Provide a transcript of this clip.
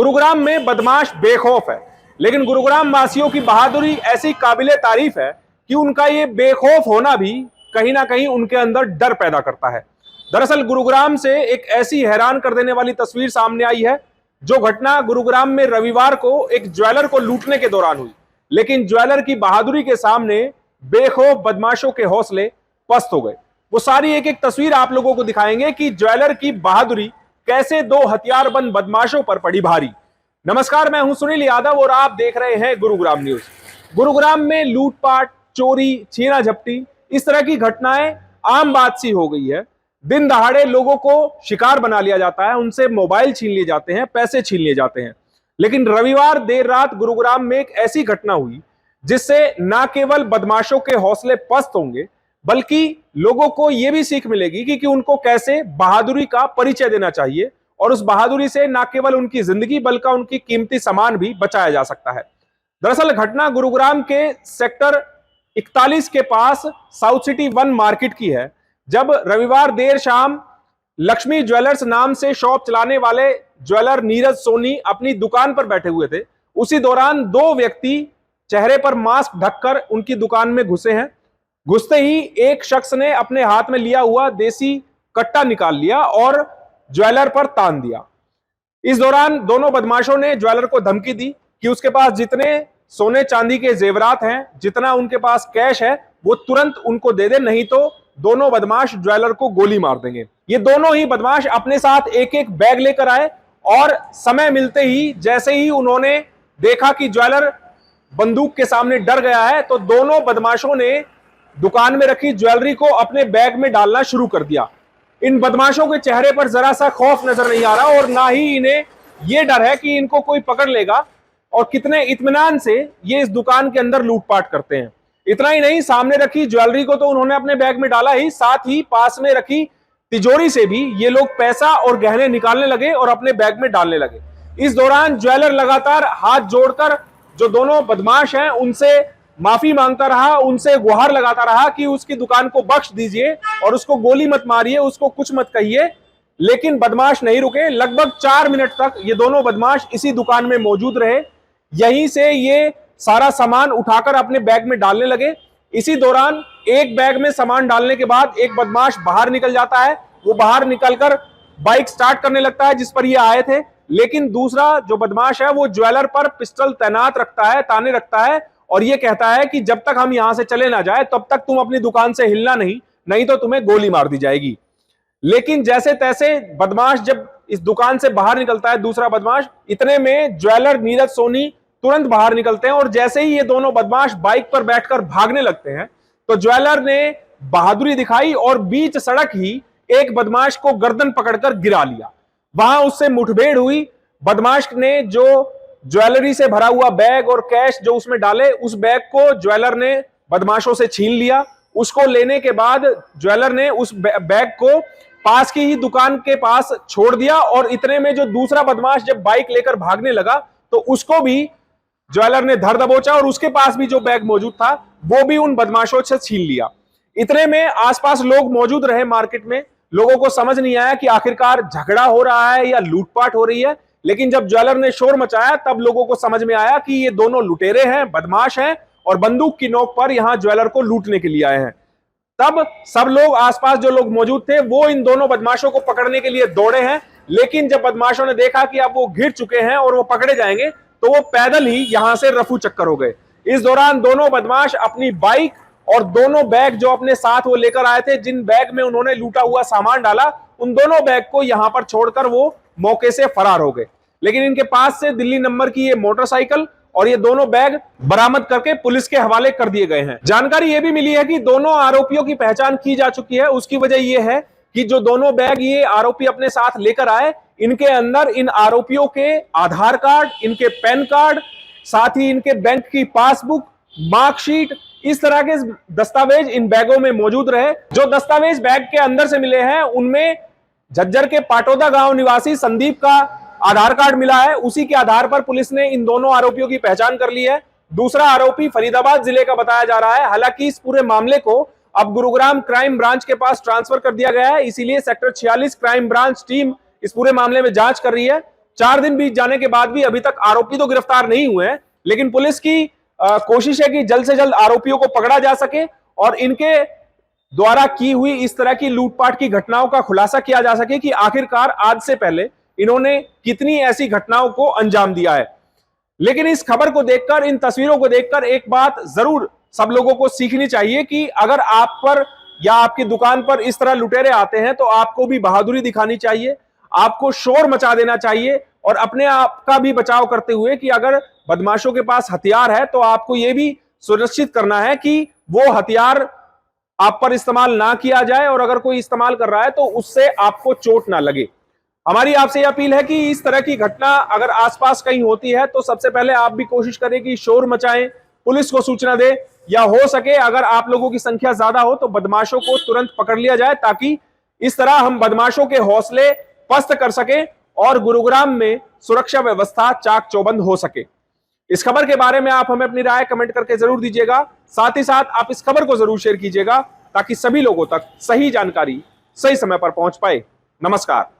गुरुग्राम में बदमाश बेखौफ है, लेकिन गुरुग्राम वासियों की बहादुरी ऐसी काबिले तारीफ है कि उनका ये बेखौफ होना भी कहीं ना कहीं उनके अंदर डर पैदा करता है। दरअसल गुरुग्राम से एक ऐसी हैरान कर देने वाली तस्वीर सामने आई है, जो घटना गुरुग्राम में रविवार को एक ज्वेलर को लूटने के दौरान हुई। लेकिन ज्वेलर की बहादुरी के सामने बेखौफ बदमाशों के हौसले पस्त हो गए। वो सारी एक एक तस्वीर आप लोगों को दिखाएंगे कि ज्वेलर की बहादुरी कैसे दो हथियारबंद बदमाशों पर पड़ी भारी। नमस्कार, मैं हूं सुनील यादव और आप देख रहे हैं गुरुग्राम न्यूज। गुरुग्राम में लूटपाट, चोरी, छीना झपटी, इस तरह की घटनाएं आम बात सी हो गई है। दिन दहाड़े लोगों को शिकार बना लिया जाता है, उनसे मोबाइल छीन लिए जाते हैं, पैसे छीन लिए जाते हैं। लेकिन रविवार देर रात गुरुग्राम में एक ऐसी घटना हुई जिससे न केवल बदमाशों के हौसले पस्त होंगे, बल्कि लोगों को यह भी सीख मिलेगी कि उनको कैसे बहादुरी का परिचय देना चाहिए और उस बहादुरी से न केवल उनकी जिंदगी बल्कि उनकी कीमती सामान भी बचाया जा सकता है। दरअसल घटना गुरुग्राम के सेक्टर 41 के पास साउथ सिटी 1 मार्केट की है, जब रविवार देर शाम लक्ष्मी ज्वेलर्स नाम से शॉप चलाने वाले ज्वेलर नीरज सोनी अपनी दुकान पर बैठे हुए थे। उसी दौरान दो व्यक्ति चेहरे पर मास्क ढककर उनकी दुकान में घुसे हैं। घुसते ही एक शख्स ने अपने हाथ में लिया हुआ देसी कट्टा निकाल लिया और ज्वेलर पर तान दिया। इस दौरान दोनों बदमाशों ने ज्वेलर को धमकी दी कि उसके पास जितने सोने चांदी के जेवरात हैं, जितना उनके पास कैश है, वो तुरंत उनको दे दे, नहीं तो दोनों बदमाश ज्वेलर को गोली मार देंगे। ये दोनों ही बदमाश अपने साथ एक एक बैग लेकर आए और समय मिलते ही जैसे ही उन्होंने देखा कि ज्वेलर बंदूक के सामने डर गया है, तो दोनों बदमाशों ने दुकान में रखी ज्वेलरी को अपने बैग में डालना शुरू कर दिया। इन बदमाशों के चेहरे पर जरा सा खौफ नजर नहीं आ रहा और ना ही इन्हें यह डर है कि इनको कोई पकड़ लेगा, और कितने इत्मीनान से ये इस दुकान के अंदर लूटपाट करते हैं। इतना ही नहीं, सामने रखी ज्वेलरी को तो उन्होंने अपने बैग में डाला ही, साथ ही पास में रखी तिजोरी से भी ये लोग पैसा और गहने निकालने लगे और अपने बैग में डालने लगे। इस दौरान ज्वेलर लगातार हाथ जोड़कर जो दोनों बदमाश हैं उनसे माफी मांगता रहा, उनसे गुहार लगाता रहा कि उसकी दुकान को बख्श दीजिए और उसको गोली मत मारिए, उसको कुछ मत कहिए। लेकिन बदमाश नहीं रुके। लगभग 4 मिनट तक ये दोनों बदमाश इसी दुकान में मौजूद रहे। यहीं से ये सारा सामान उठाकर अपने बैग में डालने लगे। इसी दौरान एक बैग में सामान डालने के बाद एक बदमाश बाहर निकल जाता है। वो बाहर निकलकर बाइक स्टार्ट करने लगता है जिस पर ये आए थे। लेकिन दूसरा जो बदमाश है वो ज्वेलर पर पिस्टल तैनात रखता है, ताने रखता है और ये कहता है कि जब तक हम यहां से चले ना जाए तब तक तुम अपनी दुकान से हिलना नहीं तो तुम्हें गोली मार दी जाएगी। लेकिन जैसे तैसे बदमाश जब इस दुकान से बाहर निकलता है, दूसरा बदमाश, इतने में ज्वेलर नीरज सोनी तुरंत बाहर निकलते हैं और जैसे ही ये दोनों बदमाश बाइक पर बैठकर भागने लगते हैं, तो ज्वेलर ने बहादुरी दिखाई और बीच सड़क ही एक बदमाश को गर्दन पकड़कर गिरा लिया। वहां उससे मुठभेड़ हुई। बदमाश ने जो ज्वेलरी से भरा हुआ बैग और कैश जो उसमें डाले, उस बैग को ज्वेलर ने बदमाशों से छीन लिया। उसको लेने के बाद ज्वेलर ने उस बैग को पास की ही दुकान के पास छोड़ दिया और इतने में जो दूसरा बदमाश जब बाइक लेकर भागने लगा तो उसको भी ज्वेलर ने धर दबोचा और उसके पास भी जो बैग मौजूद था वो भी उन बदमाशों से छीन लिया। इतने में आसपास लोग मौजूद रहे मार्केट में। लोगों को समझ नहीं आया कि आखिरकार झगड़ा हो रहा है या लूटपाट हो रही है। लेकिन जब ज्वेलर ने शोर मचाया तब लोगों को समझ में आया कि ये दोनों लुटेरे हैं, बदमाश हैं और बंदूक की नोक पर यहां ज्वेलर को लूटने के लिए आए हैं। तब सब लोग, आसपास जो लोग मौजूद थे, वो इन दोनों बदमाशों को पकड़ने के लिए दौड़े हैं। लेकिन जब बदमाशों ने देखा कि अब वो घिर चुके हैं और वो पकड़े जाएंगे, तो वो पैदल ही यहां से रफू चक्कर हो गए। इस दौरान दोनों बदमाश अपनी बाइक और दोनों बैग जो अपने साथ वो लेकर आए थे, जिन बैग में उन्होंने लूटा हुआ सामान डाला, उन दोनों बैग को यहां पर छोड़कर वो मौके से फरार हो गए। लेकिन इनके पास से दिल्ली नंबर की ये मोटरसाइकिल और ये दोनों बैग बरामद करके पुलिस के हवाले कर दिए गए हैं। जानकारी ये भी मिली है कि दोनों आरोपियों की पहचान की जा चुकी है। उसकी वजह यह है कि जो दोनों बैग ये आरोपी अपने साथ लेकर आए, इनके अंदर इन आरोपियों के आधार कार्ड, इनके पैन कार्ड, साथ ही इनके बैंक की पासबुक, मार्कशीट, इस तरह के दस्तावेज इन बैगों में मौजूद रहे। जो दस्तावेज बैग के अंदर से मिले हैं उनमें झज्जर के पाटोदा गांव निवासी संदीप का आधार कार्ड मिला है। उसी के आधार पर पुलिस ने इन दोनों आरोपियों की पहचान कर ली है। दूसरा आरोपी फरीदाबाद जिले का बताया जा रहा है। हालांकि इस पूरे मामले को अब गुरुग्राम क्राइम ब्रांच के पास ट्रांसफर कर दिया गया है, इसीलिए सेक्टर 46 क्राइम ब्रांच टीम इस पूरे मामले में जांच कर रही है 4 दिन बीत जाने के बाद भी अभी तक आरोपी तो गिरफ्तार नहीं हुए हैं, लेकिन पुलिस की कोशिश है कि जल्द से जल्द आरोपियों को पकड़ा जा सके और इनके द्वारा की हुई इस तरह की लूटपाट की घटनाओं का खुलासा किया जा सके कि आखिरकार आज से पहले इन्होंने कितनी ऐसी घटनाओं को अंजाम दिया है। लेकिन इस खबर को देखकर, इन तस्वीरों को देखकर एक बात जरूर सब लोगों को सीखनी चाहिए कि अगर आप पर या आपकी दुकान पर इस तरह लुटेरे आते हैं तो आपको भी बहादुरी दिखानी चाहिए, आपको शोर मचा देना चाहिए और अपने आप का भी बचाव करते हुए कि अगर बदमाशों के पास हथियार है तो आपको यह भी सुनिश्चित करना है कि वो हथियार आप पर इस्तेमाल ना किया जाए और अगर कोई इस्तेमाल कर रहा है तो उससे आपको चोट ना लगे। हमारी आपसे अपील है कि इस तरह की घटना अगर आसपास कहीं होती है तो सबसे पहले आप भी कोशिश करें कि शोर मचाएं, पुलिस को सूचना दें, या हो सके अगर आप लोगों की संख्या ज्यादा हो तो बदमाशों को तुरंत पकड़ लिया जाए ताकि इस तरह हम बदमाशों के हौसले पस्त कर सकें और गुरुग्राम में सुरक्षा व्यवस्था चाक चौबंद हो सके। इस खबर के बारे में आप हमें अपनी राय कमेंट करके जरूर दीजिएगा। साथ ही साथ आप इस खबर को जरूर शेयर कीजिएगा ताकि सभी लोगों तक सही जानकारी सही समय पर पहुंच पाए। नमस्कार।